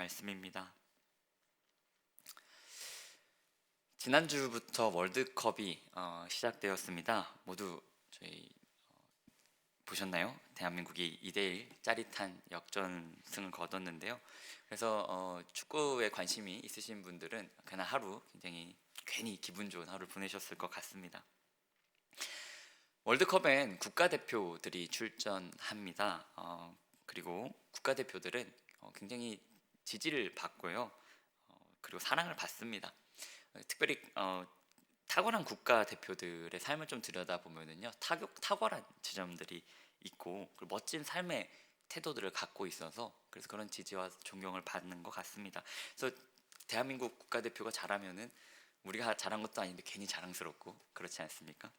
말씀입니다. 지난주부터 월드컵이 시작되었습니다. 모두 저희 보셨나요? 대한민국이 2대1 짜릿한 역전승을 거뒀는데요. 그래서 축구에 관심이 있으신 분들은 그날 하루 굉장히 괜히 기분 좋은 하루를 보내셨을 것 같습니다. 월드컵엔 국가대표들이 출전합니다. 그리고 국가대표들은 굉장히 지지를 받고요. 그리고 사랑을 받습니다. 특별히 탁월한 국가대표들의 삶을 좀 들여다보면요, 탁월한 지점들이 있고 그리고 멋진 삶의 태도들을 갖고 있어서 그래서 그런 지지와 존경을 받는 것 같습니다. 그래서 대한민국 국가대표가 잘하면은 우리가 잘한 것도 아닌데 괜히 자랑스럽고 그렇지 않습니까?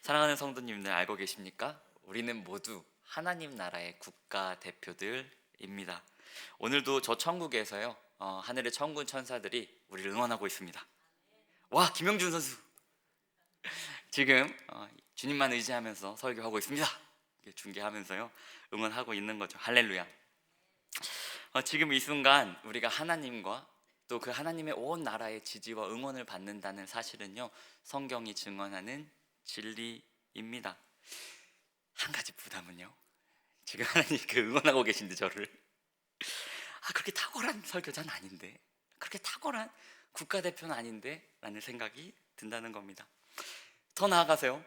사랑하는 성도님들, 알고 계십니까? 우리는 모두 하나님 나라의 국가대표들입니다. 오늘도 저 천국에서요, 하늘의 천군 천사들이 우리를 응원하고 있습니다. 와, 김영준 선수 지금 주님만 의지하면서 설교하고 있습니다. 중계하면서요 응원하고 있는 거죠. 할렐루야. 지금 이 순간 우리가 하나님과 또 그 하나님의 온 나라의 지지와 응원을 받는다는 사실은요, 성경이 증언하는 진리입니다. 한 가지 부담은요, 지금 하나님 응원하고 계신데 저를 그렇게 탁월한 설교자는 아닌데, 그렇게 탁월한 국가대표는 아닌데 라는 생각이 든다는 겁니다. 더 나아가서요,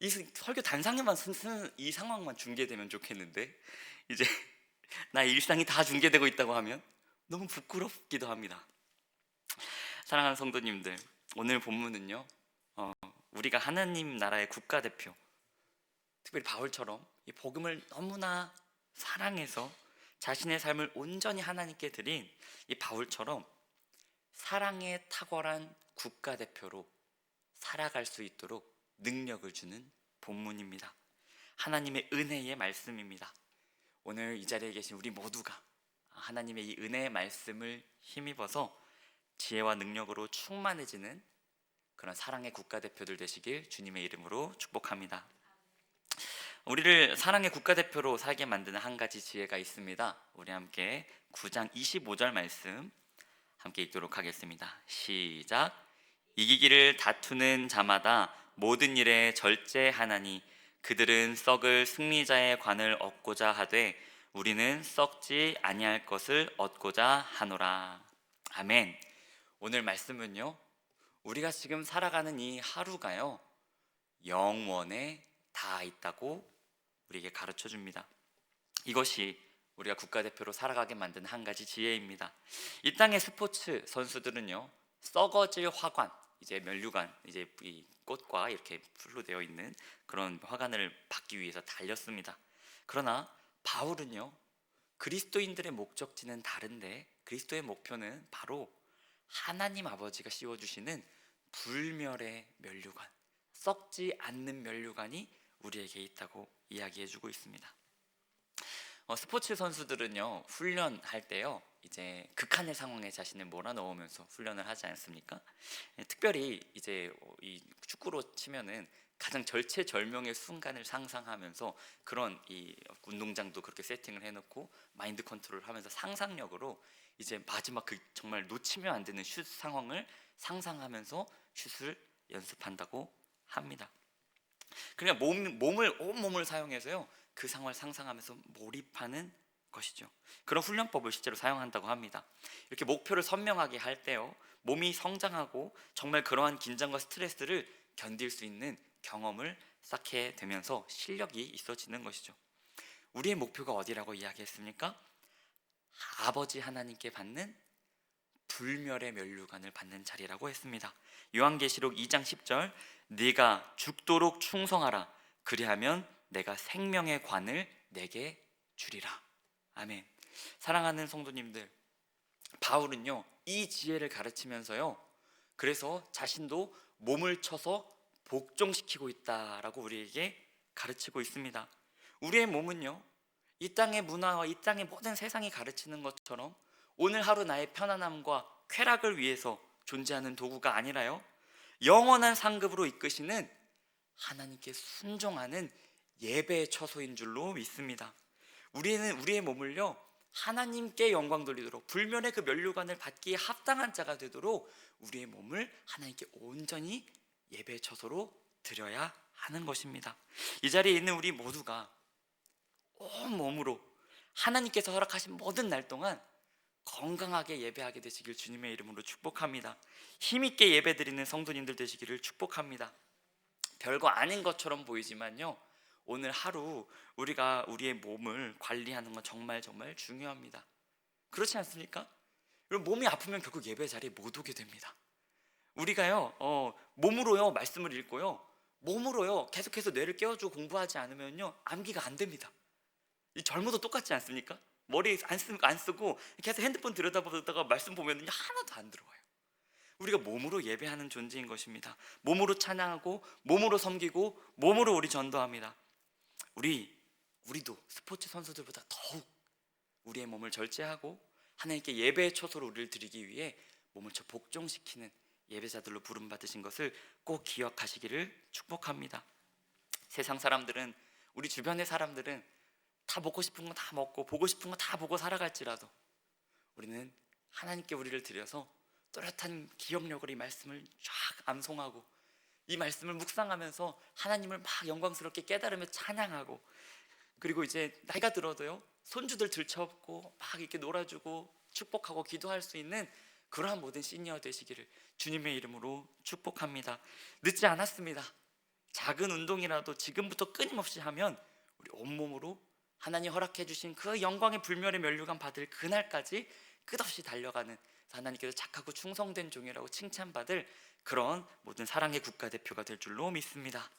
이 설교 단상에만 쓰는 이 상황만 중계되면 좋겠는데 이제 나의 일상이 다 중계되고 있다고 하면 너무 부끄럽기도 합니다. 사랑하는 성도님들, 오늘 본문은요, 우리가 하나님 나라의 국가대표, 특별히 바울처럼 이 복음을 너무나 사랑해서 자신의 삶을 온전히 하나님께 드린 이 바울처럼 사랑에 탁월한 국가대표로 살아갈 수 있도록 능력을 주는 본문입니다. 하나님의 은혜의 말씀입니다. 오늘 이 자리에 계신 우리 모두가 하나님의 이 은혜의 말씀을 힘입어서 지혜와 능력으로 충만해지는 그런 사랑의 국가대표들 되시길 주님의 이름으로 축복합니다. 우리를 사랑의 국가대표로 살게 만드는 한 가지 지혜가 있습니다. 우리 함께 9장 25절 말씀 함께 읽도록 하겠습니다. 시작. 이기기를 다투는 자마다 모든 일에 절제하나니 그들은 썩을 승리자의 관을 얻고자 하되 우리는 썩지 아니할 것을 얻고자 하노라. 아멘. 오늘 말씀은요, 우리가 지금 살아가는 이 하루가요, 영원에 다 있다고 우리에게 가르쳐 줍니다. 이것이 우리가 국가대표로 살아가게 만든 한 가지 지혜입니다. 이 땅의 스포츠 선수들은요, 썩어질 화관, 이제 면류관, 이제 이 꽃과 이렇게 풀로 되어 있는 그런 화관을 받기 위해서 달렸습니다. 그러나 바울은요, 그리스도인들의 목적지는 다른데 그리스도의 목표는 바로 하나님 아버지가 씌워주시는 불멸의 면류관, 썩지 않는 면류관이 우리에게 있다고 이야기해주고 있습니다. 스포츠 선수들은요, 훈련할 때요, 이제 극한의 상황에 자신을 몰아넣으면서 훈련을 하지 않습니까? 특별히 이제 이 축구로 치면은 가장 절체절명의 순간을 상상하면서 그런 이 운동장도 그렇게 세팅을 해놓고 마인드 컨트롤하면서 상상력으로 이제 마지막 그 정말 놓치면 안 되는 슛 상황을 상상하면서 슛을 연습한다고 합니다. 그러니까 온몸을 사용해서요, 그 상황을 상상하면서 몰입하는 것이죠. 그런 훈련법을 실제로 사용한다고 합니다. 이렇게 목표를 선명하게 할 때요, 몸이 성장하고 정말 그러한 긴장과 스트레스를 견딜 수 있는 경험을 쌓게 되면서 실력이 있어지는 것이죠. 우리의 목표가 어디라고 이야기했습니까? 아버지 하나님께 받는 불멸의 면류관을 받는 자리라고 했습니다. 요한계시록 2장 10절, 네가 죽도록 충성하라. 그리하면 내가 생명의 관을 내게 주리라. 아멘. 사랑하는 성도님들, 바울은요, 이 지혜를 가르치면서요, 그래서 자신도 몸을 쳐서 복종시키고 있다라고 우리에게 가르치고 있습니다. 우리의 몸은요, 이 땅의 문화와 이 땅의 모든 세상이 가르치는 것처럼 오늘 하루 나의 편안함과 쾌락을 위해서 존재하는 도구가 아니라요, 영원한 상급으로 이끄시는 하나님께 순종하는 예배의 처소인 줄로 믿습니다. 우리는 우리의 몸을요, 하나님께 영광 돌리도록, 불멸의 그 면류관을 받기에 합당한 자가 되도록 우리의 몸을 하나님께 온전히 예배의 처소로 드려야 하는 것입니다. 이 자리에 있는 우리 모두가 온 몸으로 하나님께서 허락하신 모든 날 동안 건강하게 예배하게 되시길 주님의 이름으로 축복합니다. 힘있게 예배드리는 성도님들 되시기를 축복합니다. 별거 아닌 것처럼 보이지만요, 오늘 하루 우리가 우리의 몸을 관리하는 건 정말 중요합니다. 그렇지 않습니까? 여러분, 몸이 아프면 결국 예배 자리에 못 오게 됩니다. 우리가요 몸으로요 말씀을 읽고요, 몸으로요 계속해서 뇌를 깨워주고 공부하지 않으면요 암기가 안 됩니다. 이 젊어도 똑같지 않습니까? 머리 안 쓰고 계속 핸드폰 들여다보다가 말씀 보면 하나도 안 들어와요. 우리가 몸으로 예배하는 존재인 것입니다. 몸으로 찬양하고 몸으로 섬기고 몸으로 우리 전도합니다. 우리도 스포츠 선수들보다 더욱 우리의 몸을 절제하고 하나님께 예배의 처소로 우리를 드리기 위해 몸을 복종시키는 예배자들로 부름받으신 것을 꼭 기억하시기를 축복합니다. 세상 사람들은, 우리 주변의 사람들은 다 먹고 싶은 거 다 먹고 보고 싶은 거 다 보고 살아갈지라도 우리는 하나님께 우리를 드려서 또렷한 기억력으로 이 말씀을 쫙 암송하고 이 말씀을 묵상하면서 하나님을 막 영광스럽게 깨달으며 찬양하고, 그리고 이제 나이가 들어도요 손주들 들쳐업고 막 이렇게 놀아주고 축복하고 기도할 수 있는 그러한 모든 시니어 되시기를 주님의 이름으로 축복합니다. 늦지 않았습니다. 작은 운동이라도 지금부터 끊임없이 하면 우리 온몸으로 하나님 허락해 주신 그 영광의 불멸의 면류관 받을 그날까지 끝없이 달려가는, 하나님께서 착하고 충성된 종이라고 칭찬받을 그런 모든 사랑의 국가대표가 될 줄로 믿습니다.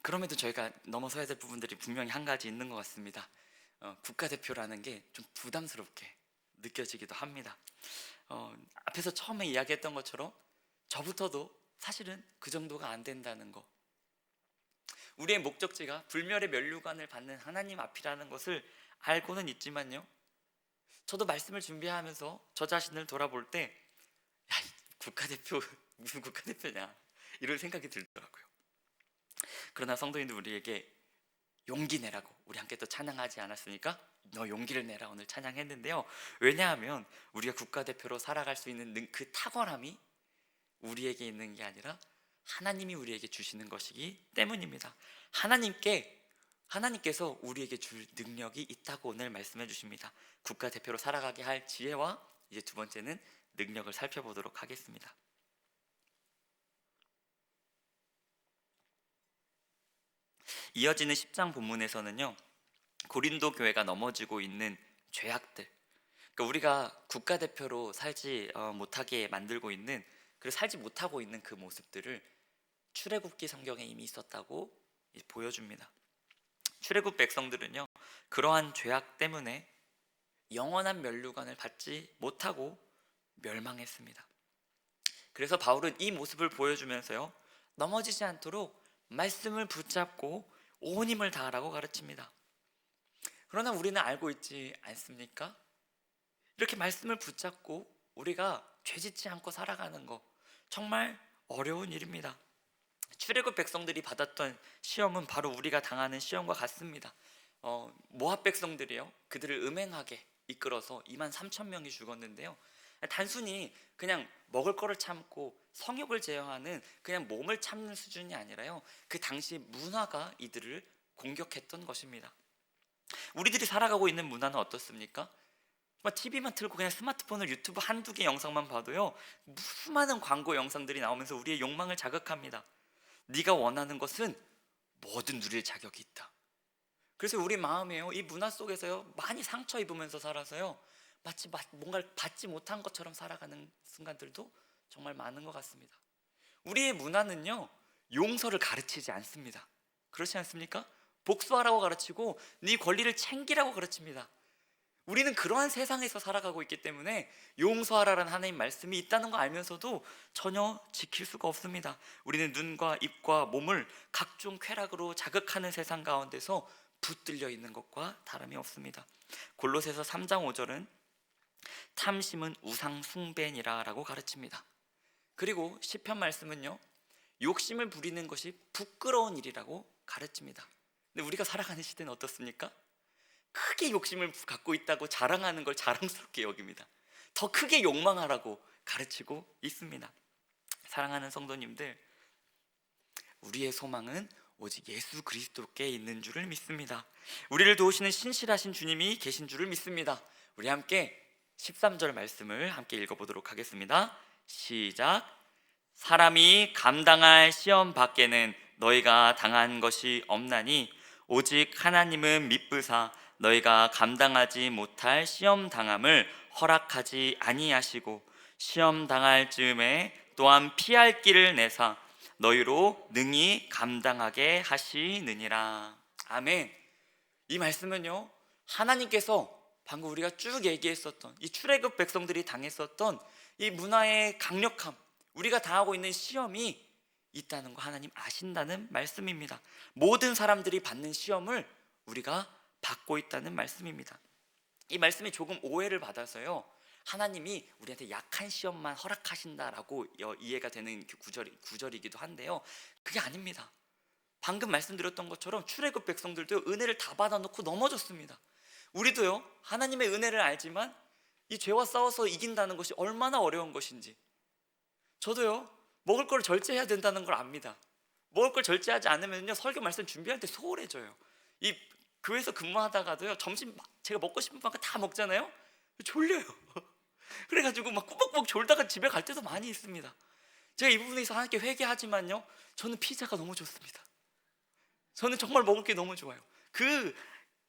그럼에도 저희가 넘어서야 될 부분들이 분명히 한 가지 있는 것 같습니다. 국가대표라는 게 좀 부담스럽게 느껴지기도 합니다. 앞에서 처음에 이야기했던 것처럼 저부터도 사실은 그 정도가 안 된다는 거, 우리의 목적지가 불멸의 면류관을 받는 하나님 앞이라는 것을 알고는 있지만요, 저도 말씀을 준비하면서 저 자신을 돌아볼 때 야, 국가대표 무슨 국가대표냐 이런 생각이 들더라고요. 그러나 성도님들, 우리에게 용기 내라고 우리 함께 또 찬양하지 않았습니까? 너 용기를 내라 오늘 찬양했는데요, 왜냐하면 우리가 국가대표로 살아갈 수 있는 그 탁월함이 우리에게 있는 게 아니라 하나님이 우리에게 주시는 것이기 때문입니다. 하나님께서 우리에게 줄 능력이 있다고 오늘 말씀해 주십니다. 국가대표로 살아가게 할 지혜와 이제 두 번째는 능력을 살펴보도록 하겠습니다. 이어지는 10장 본문에서는요, 고린도 교회가 넘어지고 있는 죄악들, 그러니까 우리가 국가대표로 살지 못하게 만들고 있는, 그리고 살지 못하고 있는 그 모습들을 출애굽기 성경에 이미 있었다고 보여줍니다. 출애굽 백성들은요 그러한 죄악 때문에 영원한 면류관을 받지 못하고 멸망했습니다. 그래서 바울은 이 모습을 보여주면서요 넘어지지 않도록 말씀을 붙잡고 온 힘을 다하라고 가르칩니다. 그러나 우리는 알고 있지 않습니까? 이렇게 말씀을 붙잡고 우리가 죄짓지 않고 살아가는 거 정말 어려운 일입니다. 출애굽 백성들이 받았던 시험은 바로 우리가 당하는 시험과 같습니다. 모압 백성들이요 그들을 음행하게 이끌어서 23,000명이 죽었는데요, 단순히 그냥 먹을 거를 참고 성욕을 제어하는 그냥 몸을 참는 수준이 아니라요, 그 당시 문화가 이들을 공격했던 것입니다. 우리들이 살아가고 있는 문화는 어떻습니까? TV만 틀고 그냥 스마트폰을 유튜브 한두 개 영상만 봐도요 수많은 광고 영상들이 나오면서 우리의 욕망을 자극합니다. 네가 원하는 것은 뭐든 누릴 자격이 있다. 그래서 우리 마음에요 이 문화 속에서요 많이 상처 입으면서 살아서요 마치 뭔가를 받지 못한 것처럼 살아가는 순간들도 정말 많은 것 같습니다. 우리의 문화는요 용서를 가르치지 않습니다. 그렇지 않습니까? 복수하라고 가르치고 네 권리를 챙기라고 가르칩니다. 우리는 그러한 세상에서 살아가고 있기 때문에 용서하라는 하나님 말씀이 있다는 거 알면서도 전혀 지킬 수가 없습니다. 우리는 눈과 입과 몸을 각종 쾌락으로 자극하는 세상 가운데서 붙들려 있는 것과 다름이 없습니다. 골로새서 3장 5절은 탐심은 우상 숭배니라 라고 가르칩니다. 그리고 시편 말씀은요 욕심을 부리는 것이 부끄러운 일이라고 가르칩니다. 근데 우리가 살아가는 시대는 어떻습니까? 크게 욕심을 갖고 있다고 자랑하는 걸 자랑스럽게 여깁니다. 더 크게 욕망하라고 가르치고 있습니다. 사랑하는 성도님들, 우리의 소망은 오직 예수 그리스도께 있는 줄을 믿습니다. 우리를 도우시는 신실하신 주님이 계신 줄을 믿습니다. 우리 함께 13절 말씀을 함께 읽어보도록 하겠습니다. 시작. 사람이 감당할 시험 밖에는 너희가 당한 것이 없나니 오직 하나님은 미쁘사 너희가 감당하지 못할 시험 당함을 허락하지 아니하시고 시험 당할 즈음에 또한 피할 길을 내사 너희로 능히 감당하게 하시느니라. 아멘. 이 말씀은요, 하나님께서 방금 우리가 쭉 얘기했었던 이 출애굽 백성들이 당했었던 이 문화의 강력함, 우리가 당하고 있는 시험이 있다는 거 하나님 아신다는 말씀입니다. 모든 사람들이 받는 시험을 우리가 받고 있다는 말씀입니다. 이 말씀이 조금 오해를 받아서요, 하나님이 우리한테 약한 시험만 허락하신다라고 이해가 되는 구절이기도 한데요, 그게 아닙니다. 방금 말씀드렸던 것처럼 출애굽 백성들도 은혜를 다 받아놓고 넘어졌습니다. 우리도요, 하나님의 은혜를 알지만 이 죄와 싸워서 이긴다는 것이 얼마나 어려운 것인지, 저도요, 먹을 걸 절제해야 된다는 걸 압니다. 먹을 걸 절제하지 않으면요, 설교 말씀 준비할 때 소홀해져요. 이 교회에서 근무하다가도요, 점심 제가 먹고 싶은 만큼 다 먹잖아요. 졸려요. 그래가지고 막 꾸벅꾸벅 졸다가 집에 갈 때도 많이 있습니다. 제가 이 부분에서 하나님께 회개하지만요, 저는 피자가 너무 좋습니다. 저는 정말 먹을 게 너무 좋아요.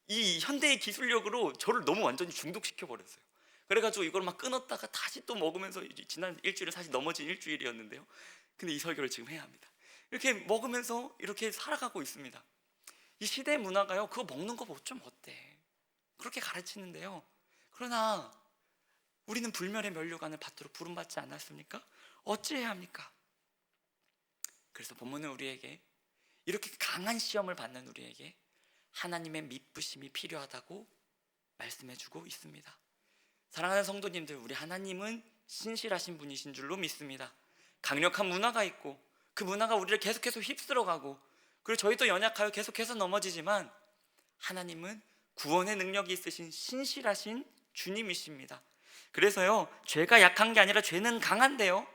이 현대의 기술력으로 저를 너무 완전히 중독시켜 버렸어요. 그래가지고 이걸 막 끊었다가 다시 또 먹으면서, 지난 일주일은 사실 넘어진 일주일이었는데요, 근데 이 설교를 지금 해야 합니다. 이렇게 먹으면서 이렇게 살아가고 있습니다. 이 시대의 문화가요, 그거 먹는 거 좀 어때? 그렇게 가르치는데요, 그러나 우리는 불멸의 면류관을 받도록 부름받지 않았습니까? 어찌해야 합니까? 그래서 본문은 우리에게, 이렇게 강한 시험을 받는 우리에게 하나님의 미쁘심이 필요하다고 말씀해주고 있습니다. 사랑하는 성도님들, 우리 하나님은 신실하신 분이신 줄로 믿습니다. 강력한 문화가 있고 그 문화가 우리를 계속해서 휩쓸어가고, 그리고 저희도 연약하여 계속해서 넘어지지만 하나님은 구원의 능력이 있으신 신실하신 주님이십니다. 그래서요, 죄가 약한 게 아니라 죄는 강한데요,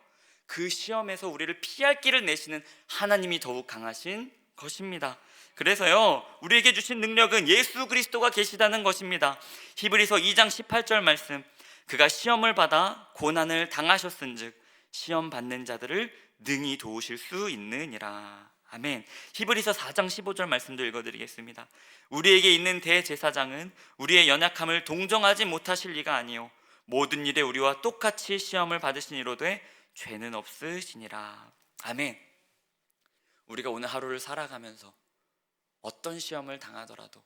그 시험에서 우리를 피할 길을 내시는 하나님이 더욱 강하신 것입니다. 그래서요, 우리에게 주신 능력은 예수 그리스도가 계시다는 것입니다. 히브리서 2장 18절 말씀, 그가 시험을 받아 고난을 당하셨은즉 시험 받는 자들을 능히 도우실 수 있느니라. 아멘. 히브리서 4장 15절 말씀도 읽어드리겠습니다. 우리에게 있는 대제사장은 우리의 연약함을 동정하지 못하실 리가 아니요 모든 일에 우리와 똑같이 시험을 받으시니로되 죄는 없으시니라. 아멘. 우리가 오늘 하루를 살아가면서 어떤 시험을 당하더라도,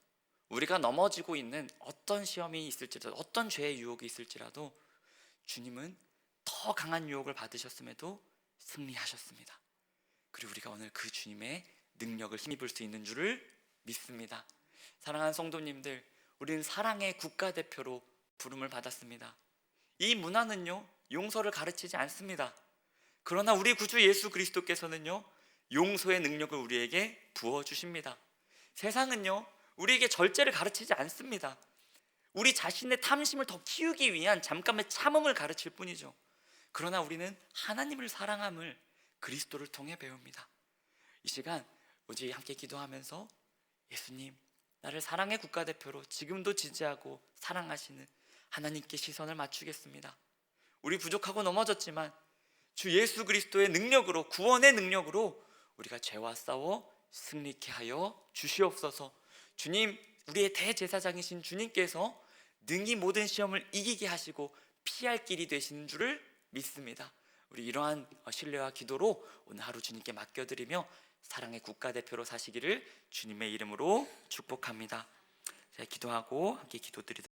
우리가 넘어지고 있는 어떤 시험이 있을지라도, 어떤 죄의 유혹이 있을지라도 주님은 더 강한 유혹을 받으셨음에도 승리하셨습니다. 그리고 우리가 오늘 그 주님의 능력을 힘입을 수 있는 줄을 믿습니다. 사랑하는 성도님들, 우리는 사랑의 국가대표로 부름을 받았습니다. 이 문화는요, 용서를 가르치지 않습니다. 그러나 우리 구주 예수 그리스도께서는요, 용서의 능력을 우리에게 부어주십니다. 세상은요, 우리에게 절제를 가르치지 않습니다. 우리 자신의 탐심을 더 키우기 위한 잠깐의 참음을 가르칠 뿐이죠. 그러나 우리는 하나님을 사랑함을 그리스도를 통해 배웁니다. 이 시간 우리 함께 기도하면서, 예수님, 나를 사랑의 국가대표로 지금도 지지하고 사랑하시는 하나님께 시선을 맞추겠습니다. 우리 부족하고 넘어졌지만 주 예수 그리스도의 능력으로, 구원의 능력으로 우리가 죄와 싸워 승리케 하여 주시옵소서. 주님, 우리의 대제사장이신 주님께서 능히 모든 시험을 이기게 하시고 피할 길이 되시는 줄을 믿습니다. 우리 이러한 신뢰와 기도로 오늘 하루 주님께 맡겨드리며 사랑의 국가대표로 사시기를 주님의 이름으로 축복합니다. 기도하고 함께 기도드리도록